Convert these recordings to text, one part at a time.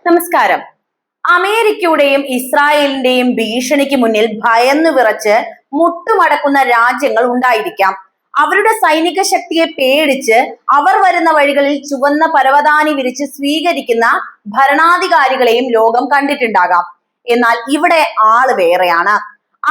നമസ്കാരം. അമേരിക്കയുടെയും ഇസ്രായേലിന്റെയും ഭീഷണിക്ക് മുന്നിൽ ഭയന്നു വിറച്ച് മുട്ടുമടക്കുന്ന രാജ്യങ്ങൾ ഉണ്ടായിരിക്കാം. അവരുടെ സൈനിക ശക്തിയെ പേടിച്ച് അവർ വരുന്ന വഴികളിൽ ചുവന്ന പരവതാനി വിരിച്ച് സ്വീകരിക്കുന്ന ഭരണാധികാരികളെയും ലോകം കണ്ടിട്ടുണ്ടാകാം. എന്നാൽ ഇവിടെ ആള് വേറെയാണ്.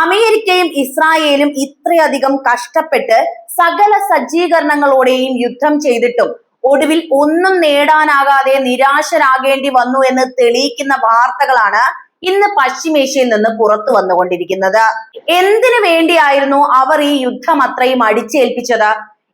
അമേരിക്കയും ഇസ്രായേലും ഇത്രയധികം കഷ്ടപ്പെട്ട് സകല സജ്ജീകരണങ്ങളോടെയും യുദ്ധം ചെയ്തിട്ടും ഒടുവിൽ ഒന്നും നേടാനാകാതെ നിരാശരാകേണ്ടി വന്നു എന്ന് തെളിയിക്കുന്ന വാർത്തകളാണ് ഇന്ന് പശ്ചിമേഷ്യയിൽ നിന്ന് പുറത്തു വന്നുകൊണ്ടിരിക്കുന്നത്. എന്തിനു വേണ്ടിയായിരുന്നു അവർ ഈ യുദ്ധം അത്രയും അടിച്ചേൽപ്പിച്ചത്?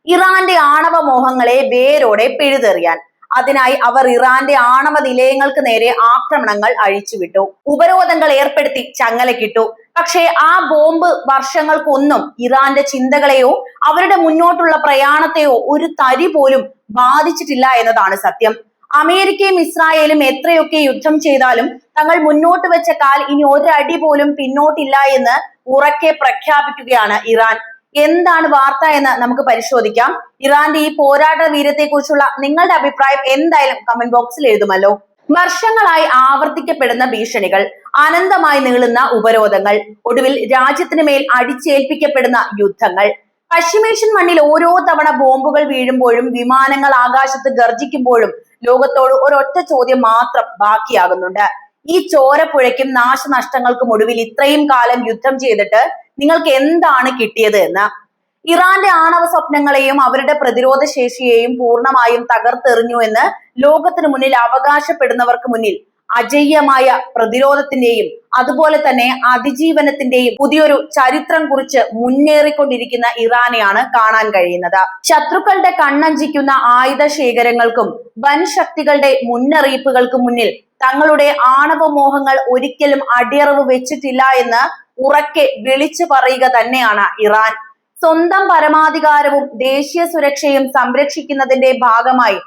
ഇറാന്റെ ആണവ മോഹങ്ങളെ വേരോടെ പിഴുതെറിയാൻ. അതിനായി അവർ ഇറാന്റെ ആണവ നിലയങ്ങൾക്ക് നേരെ ആക്രമണങ്ങൾ അഴിച്ചുവിട്ടു, ഉപരോധങ്ങൾ ഏർപ്പെടുത്തി ചങ്ങലക്കിട്ടു. പക്ഷേ ആ ബോംബ് വർഷങ്ങൾക്കൊന്നും ഇറാന്റെ ചിന്തകളെയോ അവരുടെ മുന്നോട്ടുള്ള പ്രയാണത്തെയോ ഒരു തരി പോലും ബാധിച്ചിട്ടില്ല എന്നതാണ് സത്യം. അമേരിക്കയും ഇസ്രായേലും എത്രയൊക്കെ യുദ്ധം ചെയ്താലും തങ്ങൾ മുന്നോട്ട് വെച്ച കാൽ ഇനി ഒരടി പോലും പിന്നോട്ടില്ല എന്ന് ഉറക്കെ പ്രഖ്യാപിക്കുകയാണ് ഇറാൻ. എന്താണ് വാർത്ത എന്ന് നമുക്ക് പരിശോധിക്കാം. ഇറാന്റെ ഈ പോരാട്ട വീരത്തെ കുറിച്ചുള്ള നിങ്ങളുടെ അഭിപ്രായം എന്തായാലും കമന്റ് ബോക്സിൽ എഴുതുമല്ലോ. വർഷങ്ങളായി ആവർത്തിക്കപ്പെടുന്ന ഭീഷണികൾ, അനന്തമായി നീളുന്ന ഉപരോധങ്ങൾ, ഒടുവിൽ രാജ്യത്തിന് മേൽ അടിച്ചേൽപ്പിക്കപ്പെടുന്ന യുദ്ധങ്ങൾ. പശ്ചിമേഷ്യൻ മണ്ണിൽ ഓരോ തവണ ബോംബുകൾ വീഴുമ്പോഴും വിമാനങ്ങൾ ആകാശത്ത് ഗർജിക്കുമ്പോഴും ലോകത്തോട് ഒരൊറ്റ ചോദ്യം മാത്രം ബാക്കിയാകുന്നുണ്ട്. ഈ ചോരപ്പുഴയ്ക്കും നാശനഷ്ടങ്ങൾക്കും ഒടുവിൽ ഇത്രയും കാലം യുദ്ധം ചെയ്തിട്ട് നിങ്ങൾക്ക് എന്താണ് കിട്ടിയത് എന്ന്. ഇറാന്റെ ആണവ സ്വപ്നങ്ങളെയും അവരുടെ പ്രതിരോധ ശേഷിയെയും പൂർണ്ണമായും തകർത്തെറിഞ്ഞു എന്ന് ലോകത്തിന് മുന്നിൽ അവകാശപ്പെടുന്നവർക്ക് മുന്നിൽ അജയ്യമായ പ്രതിരോധത്തിന്റെയും അതുപോലെ തന്നെ അതിജീവനത്തിന്റെയും പുതിയൊരു ചരിത്രം കുറിച്ച് മുന്നേറിക്കൊണ്ടിരിക്കുന്ന ഇറാനെയാണ് കാണാൻ കഴിയുന്നത്. ശത്രുക്കളുടെ കണ്ണഞ്ചിക്കുന്ന ആയുധ ശേഖരങ്ങൾക്കും വൻ ശക്തികളുടെ മുന്നറിയിപ്പുകൾക്കും മുന്നിൽ തങ്ങളുടെ ആണവ മോഹങ്ങൾ ഒരിക്കലും അടിയറവ് വെച്ചിട്ടില്ല എന്ന് ഉറക്കെ വിളിച്ചു പറയുക തന്നെയാണ് ഇറാൻ. സ്വന്തം പരമാധികാരവും ദേശീയ സുരക്ഷയും സംരക്ഷിക്കുന്നതിന്റെ ഭാഗമായി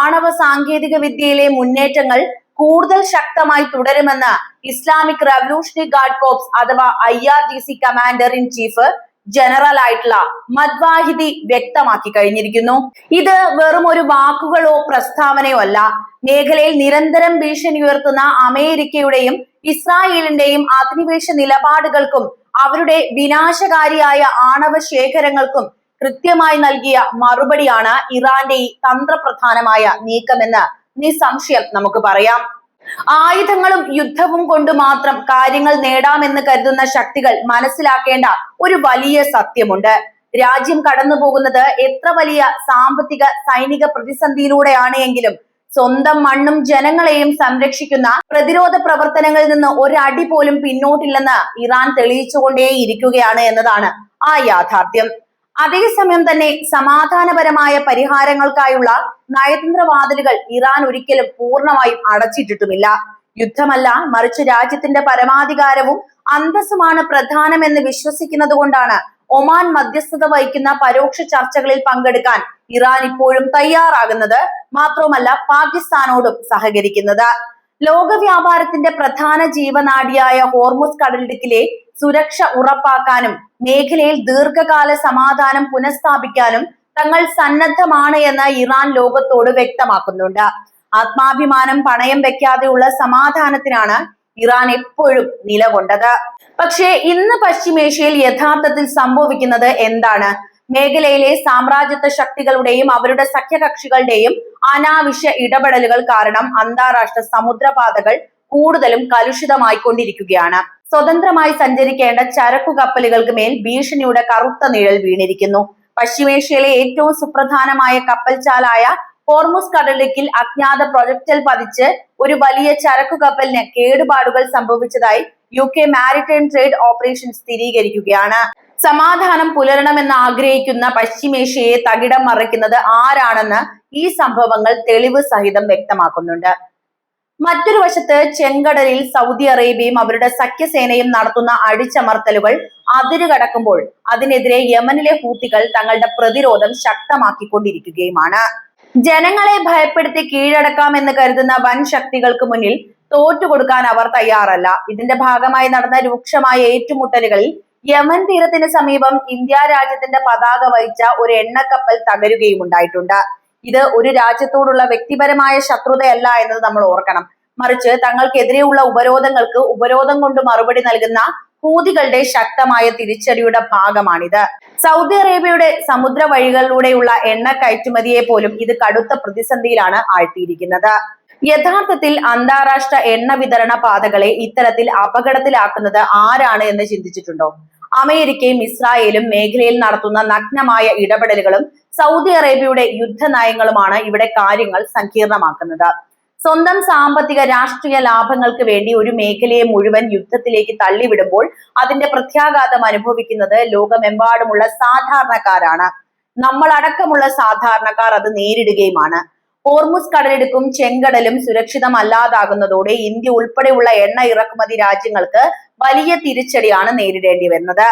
ആണവ സാങ്കേതിക വിദ്യയിലെ മുന്നേറ്റങ്ങൾ കൂടുതൽ ശക്തമായി തുടരുമെന്ന് ഇസ്ലാമിക് റവല്യൂഷണറി ഗാർഡ് കോർപ്സ് അഥവാ IRGC commander in chief general ആയിട്ടുള്ള മദ്വാഹിദി വ്യക്തമാക്കി കഴിഞ്ഞിരിക്കുന്നു. ഇത് വെറും ഒരു വാക്കുകളോ പ്രസ്താവനയോ അല്ല. മേഖലയിൽ നിരന്തരം ഭീഷണി ഉയർത്തുന്ന അമേരിക്കയുടെയും ഇസ്രായേലിന്റെയും അധിനിവേശ നിലപാടുകൾക്കും അവരുടെ വിനാശകാരിയായ ആണവ ശേഖരങ്ങൾക്കും കൃത്യമായി നൽകിയ മറുപടിയാണ് ഇറാന്റെ ഈ തന്ത്രപ്രധാനമായ നീക്കമെന്ന് നിസ്സംശയം നമുക്ക് പറയാം. ആയുധങ്ങളും യുദ്ധവും കൊണ്ട് മാത്രം കാര്യങ്ങൾ നേടാമെന്ന് കരുതുന്ന ശക്തികൾ മനസ്സിലാക്കേണ്ട ഒരു വലിയ സത്യമുണ്ട്. രാജ്യം കടന്നു പോകുന്നത് എത്ര വലിയ സാമ്പത്തിക സൈനിക പ്രതിസന്ധിയിലൂടെയാണ് എങ്കിലും സ്വന്തം മണ്ണും ജനങ്ങളെയും സംരക്ഷിക്കുന്ന പ്രതിരോധ പ്രവർത്തനങ്ങളിൽ നിന്ന് ഒരടി പോലും പിന്നോട്ടില്ലെന്ന് ഇറാൻ തെളിയിച്ചുകൊണ്ടേയിരിക്കുകയാണ് എന്നതാണ് ആ യാഥാർത്ഥ്യം. അതേസമയം തന്നെ സമാധാനപരമായ പരിഹാരങ്ങൾക്കായുള്ള നയതന്ത്ര വാതിലുകൾ ഇറാൻ ഒരിക്കലും പൂർണ്ണമായും അടച്ചിട്ടിട്ടുമില്ല. യുദ്ധമല്ല, മറിച്ച് രാജ്യത്തിന്റെ പരമാധികാരവും അന്തസ്സുമാണ് പ്രധാനമെന്ന് വിശ്വസിക്കുന്നത് കൊണ്ടാണ് ഒമാൻ മധ്യസ്ഥത വഹിക്കുന്ന പരോക്ഷ ചർച്ചകളിൽ പങ്കെടുക്കാൻ ഇറാൻ ഇപ്പോഴും തയ്യാറാകുന്നത്. മാത്രവുമല്ല പാകിസ്ഥാനോടും സഹകരിക്കുന്നത്. ലോക വ്യാപാരത്തിന്റെ പ്രധാന ജീവനാഡിയായ ഹോർമുസ് കടലിടുക്കിലെ സുരക്ഷ ഉറപ്പാക്കാനും മേഖലയിൽ ദീർഘകാല സമാധാനം പുനഃസ്ഥാപിക്കാനും തങ്ങൾ സന്നദ്ധമാണ് എന്ന് ഇറാൻ ലോകത്തോട് വ്യക്തമാക്കുന്നുണ്ട്. ആത്മാഭിമാനം പണയം വെക്കാതെയുള്ള സമാധാനത്തിനാണ് ഇറാൻ എപ്പോഴും നിലകൊണ്ടത്. പക്ഷേ ഇന്ന് പശ്ചിമേഷ്യയിൽ യഥാർത്ഥത്തിൽ സംഭവിക്കുന്നത് എന്താണ്? മേഖലയിലെ സാമ്രാജ്യത്വ ശക്തികളുടെയും അവരുടെ സഖ്യകക്ഷികളുടെയും അനാവശ്യ ഇടപെടലുകൾ കാരണം അന്താരാഷ്ട്ര സമുദ്രപാതകൾ കൂടുതലും കലുഷിതമായിക്കൊണ്ടിരിക്കുകയാണ്. സ്വതന്ത്രമായി സഞ്ചരിക്കേണ്ട ചരക്കു കപ്പലുകൾക്ക് മേൽ ഭീഷണിയുടെ കറുത്ത നിഴൽ വീണിരിക്കുന്നു. പശ്ചിമേഷ്യയിലെ ഏറ്റവും സുപ്രധാനമായ കപ്പൽചാലായ ഹോർമുസ് കടലിടുക്കിൽ അജ്ഞാത പ്രൊജക്ടൈൽ പതിച്ച് ഒരു വലിയ ചരക്കു കപ്പലിന് കേടുപാടുകൾ സംഭവിച്ചതായി UK മാരിടൈം ട്രേഡ് ഓപ്പറേഷൻ സ്ഥിരീകരിക്കുകയാണ്. സമാധാനം പുലരണമെന്ന് ആഗ്രഹിക്കുന്ന പശ്ചിമേഷ്യയെ തകിടം മറിക്കുന്നത് ആരാണെന്ന് ഈ സംഭവങ്ങൾ തെളിവ് സഹിതം വ്യക്തമാക്കുന്നുണ്ട്. മറ്റൊരു വശത്ത് ചെങ്കടലിൽ സൗദി അറേബ്യയും അവരുടെ സഖ്യസേനയും നടത്തുന്ന അടിച്ചമർത്തലുകൾ അതിരുകടക്കുമ്പോൾ അതിനെതിരെ യമനിലെ ഹൂത്തികൾ തങ്ങളുടെ പ്രതിരോധം ശക്തമാക്കിക്കൊണ്ടിരിക്കുകയുമാണ്. ജനങ്ങളെ ഭയപ്പെടുത്തി കീഴടക്കാമെന്ന് കരുതുന്ന വൻ ശക്തികൾക്ക് മുന്നിൽ തോറ്റുകൊടുക്കാൻ അവർ തയ്യാറല്ല. ഇതിന്റെ ഭാഗമായി നടന്ന രൂക്ഷമായ ഏറ്റുമുട്ടലുകളിൽ യമൻ തീരത്തിന് സമീപം ഇന്ത്യ രാജ്യത്തിന്റെ പതാക വഹിച്ച ഒരു എണ്ണക്കപ്പൽ തകരുകയും ഉണ്ടായിട്ടുണ്ട്. ഇത് ഒരു രാജ്യത്തോടുള്ള വ്യക്തിപരമായ ശത്രുതയല്ല എന്നത് നമ്മൾ ഓർക്കണം. മറിച്ച് തങ്ങൾക്കെതിരെയുള്ള ഉപരോധങ്ങൾക്ക് ഉപരോധം കൊണ്ട് മറുപടി നൽകുന്ന ഹൂതികളുടെ ശക്തമായ തിരിച്ചടിയുടെ ഭാഗമാണിത്. സൗദി അറേബ്യയുടെ സമുദ്ര വഴികളിലൂടെയുള്ള എണ്ണ കയറ്റുമതിയെ പോലും ഇത് കടുത്ത പ്രതിസന്ധിയിലാണ് ആഴ്ത്തിയിരിക്കുന്നത്. യഥാർത്ഥത്തിൽ അന്താരാഷ്ട്ര എണ്ണ വിതരണ പാതകളെ ഇത്തരത്തിൽ അപകടത്തിലാക്കുന്നത് ആരാണ് എന്ന് ചിന്തിച്ചിട്ടുണ്ടോ? അമേരിക്കയും ഇസ്രായേലും മേഖലയിൽ നടത്തുന്ന നഗ്നമായ ഇടപെടലുകളും സൗദി അറേബ്യയുടെ യുദ്ധനയങ്ങളുമാണ് ഇവിടെ കാര്യങ്ങൾ സങ്കീർണമാക്കുന്നത്. സ്വന്തം സാമ്പത്തിക രാഷ്ട്രീയ ലാഭങ്ങൾക്ക് വേണ്ടി ഒരു മേഖലയെ മുഴുവൻ യുദ്ധത്തിലേക്ക് തള്ളിവിടുമ്പോൾ അതിന്റെ പ്രത്യാഘാതം അനുഭവിക്കുന്നത് ലോകമെമ്പാടുമുള്ള സാധാരണക്കാരാണ്. നമ്മളടക്കമുള്ള സാധാരണക്കാർ അത് നേരിടുകയുമാണ്. ഹോർമുസ് കടലിടുക്കും ചെങ്കടലും സുരക്ഷിതമല്ലാതാകുന്നതോടെ ഇന്ത്യ ഉൾപ്പെടെയുള്ള എണ്ണ ഇറക്കുമതി രാജ്യങ്ങൾക്ക് വലിയ തിരിച്ചടിയാണ് നേരിടേണ്ടി വരുന്നത്.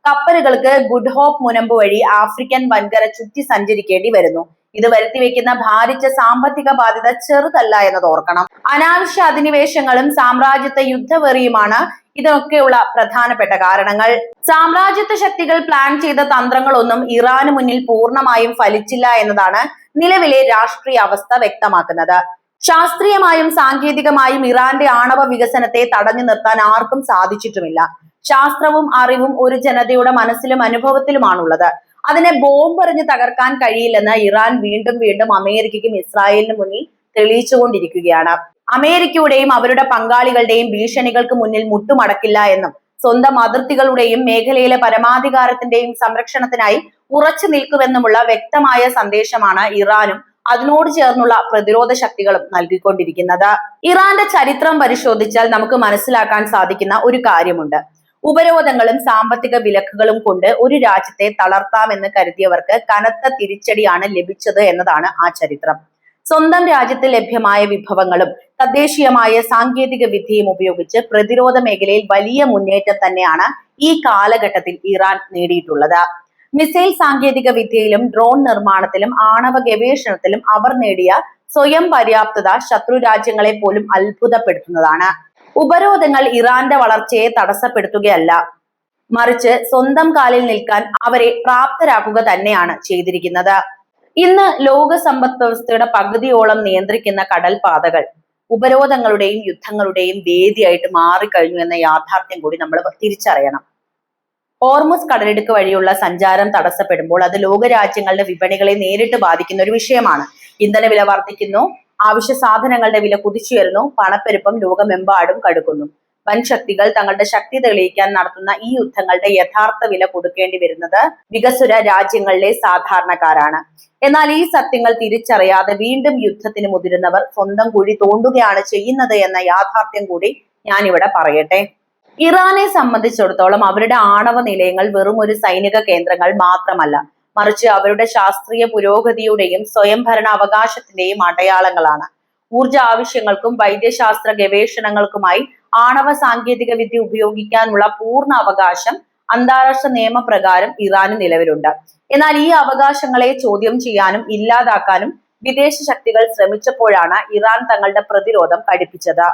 കപ്പലുകൾക്ക് ഗുഡ് ഹോപ്പ് മുനമ്പ് വഴി ആഫ്രിക്കൻ വൻകര ചുറ്റി സഞ്ചരിക്കേണ്ടി വരുന്നു. ഇത് വരുത്തിവെക്കുന്ന ഭാരിച്ച സാമ്പത്തിക ബാധ്യത ചെറുതല്ല എന്നത് ഓർക്കണം. അനാവശ്യ അധിനിവേശങ്ങളും സാമ്രാജ്യത്വ യുദ്ധവെറിയുമാണ് ഇതിനൊക്കെയുള്ള പ്രധാനപ്പെട്ട കാരണങ്ങൾ. സാമ്രാജ്യത്വ ശക്തികൾ പ്ലാൻ ചെയ്ത തന്ത്രങ്ങളൊന്നും ഇറാന് മുന്നിൽ പൂർണ്ണമായും ഫലിച്ചില്ല എന്നതാണ് നിലവിലെ രാഷ്ട്രീയ അവസ്ഥ വ്യക്തമാക്കുന്നത്. ശാസ്ത്രീയമായും സാങ്കേതികമായും ഇറാന്റെ ആണവ വികസനത്തെ തടഞ്ഞു നിർത്താൻ ആർക്കും സാധിച്ചിട്ടുമില്ല. ശാസ്ത്രവും അറിവും ഒരു ജനതയുടെ മനസ്സിലും അനുഭവത്തിലുമാണുള്ളത്. അതിനെ ബോംബെറിഞ്ഞ് തകർക്കാൻ കഴിയില്ലെന്ന് ഇറാൻ വീണ്ടും വീണ്ടും അമേരിക്കയ്ക്കും ഇസ്രായേലിനും മുന്നിൽ തെളിയിച്ചുകൊണ്ടിരിക്കുകയാണ്. അമേരിക്കയുടെയും അവരുടെ പങ്കാളികളുടെയും ഭീഷണികൾക്ക് മുന്നിൽ മുട്ടുമടക്കില്ല എന്നും സ്വന്തം അതിർത്തികളുടെയും മേഖലയിലെ പരമാധികാരത്തിന്റെയും സംരക്ഷണത്തിനായി ഉറച്ചു നിൽക്കുമെന്നുമുള്ള വ്യക്തമായ സന്ദേശമാണ് ഇറാനും അതിനോട് ചേർന്നുള്ള പ്രതിരോധ ശക്തികളും നൽകിക്കൊണ്ടിരിക്കുന്നത്. ഇറാന്റെ ചരിത്രം പരിശോധിച്ചാൽ നമുക്ക് മനസ്സിലാക്കാൻ സാധിക്കുന്ന ഒരു കാര്യമുണ്ട്. ഉപരോധങ്ങളും സാമ്പത്തിക വിലക്കുകളും കൊണ്ട് ഒരു രാജ്യത്തെ തളർത്താമെന്ന് കരുതിയവർക്ക് കനത്ത തിരിച്ചടിയാണ് ലഭിച്ചത് എന്നതാണ് ആ ചരിത്രം. സ്വന്തം രാജ്യത്ത് ലഭ്യമായ വിഭവങ്ങളും തദ്ദേശീയമായ സാങ്കേതിക വിദ്യയും ഉപയോഗിച്ച് പ്രതിരോധ മേഖലയിൽ വലിയ മുന്നേറ്റം തന്നെയാണ് ഈ കാലഘട്ടത്തിൽ ഇറാൻ നേടിയിട്ടുള്ളത്. മിസൈൽ സാങ്കേതിക വിദ്യയിലും ഡ്രോൺ നിർമ്മാണത്തിലും ആണവ ഗവേഷണത്തിലും അവർ നേടിയ സ്വയം പര്യാപ്തത ശത്രു രാജ്യങ്ങളെ പോലും അത്ഭുതപ്പെടുത്തുന്നതാണ്. ഉപരോധങ്ങൾ ഇറാന്റെ വളർച്ചയെ തടസ്സപ്പെടുത്തുകയല്ല, മറിച്ച് സ്വന്തം കാലിൽ നിൽക്കാൻ അവരെ പ്രാപ്തരാക്കുക തന്നെയാണ് ചെയ്തിരിക്കുന്നത്. ഇന്ന് ലോക സമ്പദ് വ്യവസ്ഥയുടെ പകുതിയോളം നിയന്ത്രിക്കുന്ന കടൽപാതകൾ ഉപരോധങ്ങളുടെയും യുദ്ധങ്ങളുടെയും വേദിയായിട്ട് മാറിക്കഴിഞ്ഞു എന്ന യാഥാർത്ഥ്യം കൂടി നമ്മൾ തിരിച്ചറിയണം. ഹോർമുസ് കടലിടുക്ക് വഴിയുള്ള സഞ്ചാരം തടസ്സപ്പെടുമ്പോൾ അത് ലോകരാജ്യങ്ങളുടെ വിപണികളെ നേരിട്ട് ബാധിക്കുന്ന ഒരു വിഷയമാണ്. ഇന്ധന വില വർദ്ധിക്കുന്നു, ആവശ്യ സാധനങ്ങളുടെ വില കുതിച്ചുയരുന്നു, പണപ്പെരുപ്പം ലോകമെമ്പാടും കടുക്കുന്നു. വൻ ശക്തികൾ തങ്ങളുടെ ശക്തി തെളിയിക്കാൻ നടത്തുന്ന ഈ യുദ്ധങ്ങളുടെ യഥാർത്ഥ വില കൊടുക്കേണ്ടി വരുന്നത് വികസ്വര രാജ്യങ്ങളിലെ സാധാരണക്കാരാണ്. എന്നാൽ ഈ സത്യങ്ങൾ തിരിച്ചറിയാതെ വീണ്ടും യുദ്ധത്തിന് മുതിരുന്നവർ സ്വന്തം കുഴി തോണ്ടുകയാണ് ചെയ്യുന്നത് എന്ന യാഥാർത്ഥ്യം കൂടി ഞാനിവിടെ പറയട്ടെ. ഇറാനെ സംബന്ധിച്ചിടത്തോളം അവരുടെ ആണവ നിലയങ്ങൾ വെറും ഒരു സൈനിക കേന്ദ്രങ്ങൾ മാത്രമല്ല, മറിച്ച് അവരുടെ ശാസ്ത്രീയ പുരോഗതിയുടെയും സ്വയംഭരണ അവകാശത്തിന്റെയും അടയാളങ്ങളാണ്. ഊർജ ആവശ്യങ്ങൾക്കും വൈദ്യശാസ്ത്ര ഗവേഷണങ്ങൾക്കുമായി ആണവ സാങ്കേതിക വിദ്യ ഉപയോഗിക്കാനുള്ള പൂർണ്ണ അവകാശം അന്താരാഷ്ട്ര നിയമപ്രകാരം ഇറാന് നിലവിലുണ്ട്. എന്നാൽ ഈ അവകാശങ്ങളെ ചോദ്യം ചെയ്യാനും ഇല്ലാതാക്കാനും വിദേശ ശക്തികൾ ശ്രമിച്ചപ്പോഴാണ് ഇറാൻ തങ്ങളുടെ പ്രതിരോധം കടുപ്പിച്ചത്.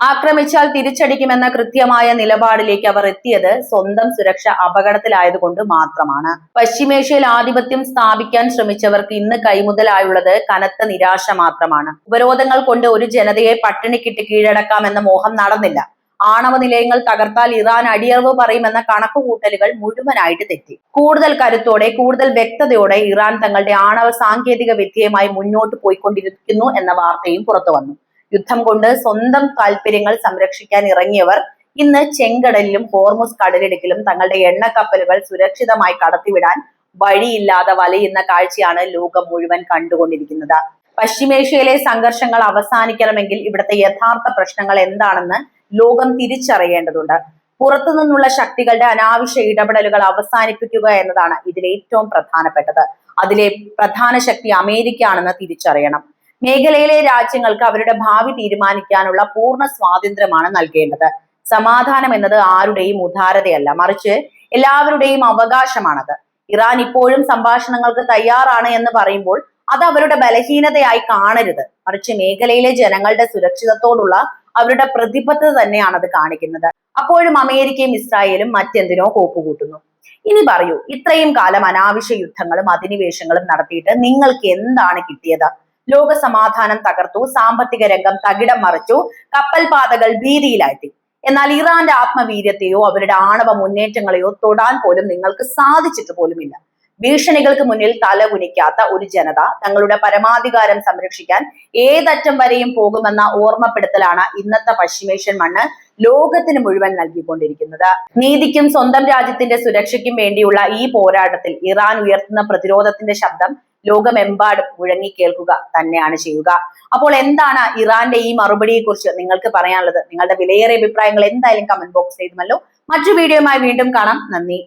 ആക്രമിച്ചാൽ തിരിച്ചടിക്കുമെന്ന കൃത്യമായ നിലപാടിലേക്ക് അവർ എത്തിയത് സ്വന്തം സുരക്ഷ അപകടത്തിലായതുകൊണ്ട് മാത്രമാണ്. പശ്ചിമേഷ്യയിൽ ആധിപത്യം സ്ഥാപിക്കാൻ ശ്രമിച്ചവർക്ക് ഇന്ന് കൈമുതലായുള്ളത് കനത്ത നിരാശ മാത്രമാണ്. ഉപരോധങ്ങൾ കൊണ്ട് ഒരു ജനതയെ പട്ടിണിക്കിട്ട് കീഴടക്കാമെന്ന മോഹം നടന്നില്ല. ആണവ നിലയങ്ങൾ തകർത്താൽ ഇറാൻ അടിയറവ് പറയുമെന്ന കണക്കുകൂട്ടലുകൾ മുഴുവനായിട്ട് തെറ്റി. കൂടുതൽ കരുത്തോടെ കൂടുതൽ വ്യക്തതയോടെ ഇറാൻ തങ്ങളുടെ ആണവ സാങ്കേതിക വിദ്യയുമായി മുന്നോട്ട് പോയിക്കൊണ്ടിരിക്കുന്നു എന്ന വാർത്തയും പുറത്തു വന്നു. യുദ്ധം കൊണ്ട് സ്വന്തം താല്പര്യങ്ങൾ സംരക്ഷിക്കാൻ ഇറങ്ങിയവർ ഇന്ന് ചെങ്കടലിലും ഹോർമുസ് കടലിടുക്കിലും തങ്ങളുടെ എണ്ണക്കപ്പലുകൾ സുരക്ഷിതമായി കടത്തിവിടാൻ വഴിയില്ലാതെ വലയുന്ന കാഴ്ചയാണ് ലോകം മുഴുവൻ കണ്ടുകൊണ്ടിരിക്കുന്നത്. പശ്ചിമേഷ്യയിലെ സംഘർഷങ്ങൾ അവസാനിക്കണമെങ്കിൽ ഇവിടുത്തെ യഥാർത്ഥ പ്രശ്നങ്ങൾ എന്താണെന്ന് ലോകം തിരിച്ചറിയേണ്ടതുണ്ട്. പുറത്തു നിന്നുള്ള ശക്തികളുടെ അനാവശ്യ ഇടപെടലുകൾ അവസാനിപ്പിക്കുക എന്നതാണ് ഇതിൽ ഏറ്റവും പ്രധാനപ്പെട്ടത്. അതിലെ പ്രധാന ശക്തി അമേരിക്കയാണെന്ന് തിരിച്ചറിയണം. മേഖലയിലെ രാജ്യങ്ങൾക്ക് അവരുടെ ഭാവി തീരുമാനിക്കാനുള്ള പൂർണ്ണ സ്വാതന്ത്ര്യമാണ് നൽകേണ്ടത്. സമാധാനം എന്നത് ആരുടെയും ഉദാരതയല്ല, മറിച്ച് എല്ലാവരുടെയും അവകാശമാണത്. ഇറാൻ ഇപ്പോഴും സംഭാഷണങ്ങൾക്ക് തയ്യാറാണ് എന്ന് പറയുമ്പോൾ അത് അവരുടെ ബലഹീനതയായി കാണരുത്, മറിച്ച് മേഖലയിലെ ജനങ്ങളുടെ സുരക്ഷിതത്തോടുള്ള അവരുടെ പ്രതിബദ്ധത തന്നെയാണ് അത് കാണിക്കുന്നത്. അപ്പോഴും അമേരിക്കയും ഇസ്രായേലും മറ്റെന്തിനോ കോപ്പുകൂട്ടുന്നു. ഇനി പറയൂ, ഇത്രയും കാലം അനാവശ്യ യുദ്ധങ്ങളും അധിനിവേശങ്ങളും നടത്തിയിട്ട് നിങ്ങൾക്ക് എന്താണ് കിട്ടിയത്? ലോക സമാധാനം തകർത്തു, സാമ്പത്തിക രംഗം തകിടം മറിച്ചു, കപ്പൽ പാതകൾ ഭീതിയിലാഴ്ത്തി. എന്നാൽ ഇറാന്റെ ആത്മവീര്യത്തെയോ അവരുടെ ആണവ മുന്നേറ്റങ്ങളെയോ തൊടാൻ പോലും നിങ്ങൾക്ക് സാധിച്ചിട്ട് പോലുമില്ല. ഭീഷണികൾക്ക് മുന്നിൽ തലകുനിക്കാത്ത ഒരു ജനത തങ്ങളുടെ പരമാധികാരം സംരക്ഷിക്കാൻ ഏതറ്റം വരെയും പോകുമെന്ന ഓർമ്മപ്പെടുത്തലാണ് ഇന്നത്തെ പശ്ചിമേഷ്യൻ മണ്ണ് ലോകത്തിന് മുഴുവൻ നൽകിക്കൊണ്ടിരിക്കുന്നത്. നീതിക്കും സ്വന്തം രാജ്യത്തിന്റെ സുരക്ഷയ്ക്കും വേണ്ടിയുള്ള ഈ പോരാട്ടത്തിൽ ഇറാൻ ഉയർത്തുന്ന പ്രതിരോധത്തിന്റെ ശബ്ദം ലോകമെമ്പാടും മുഴങ്ങി കേൾക്കുക തന്നെയാണ് ചെയ്യുക. അപ്പോൾ എന്താണ് ഇറാന്റെ ഈ മറുപടിയെ കുറിച്ച് നിങ്ങൾക്ക് പറയാനുള്ളത്? നിങ്ങളുടെ വിലയേറിയ അഭിപ്രായങ്ങൾ എന്തായാലും കമന്റ് ബോക്സിൽ എഴുതുമല്ലോ. മറ്റു വീഡിയോയുമായി വീണ്ടും കാണാം. നന്ദി.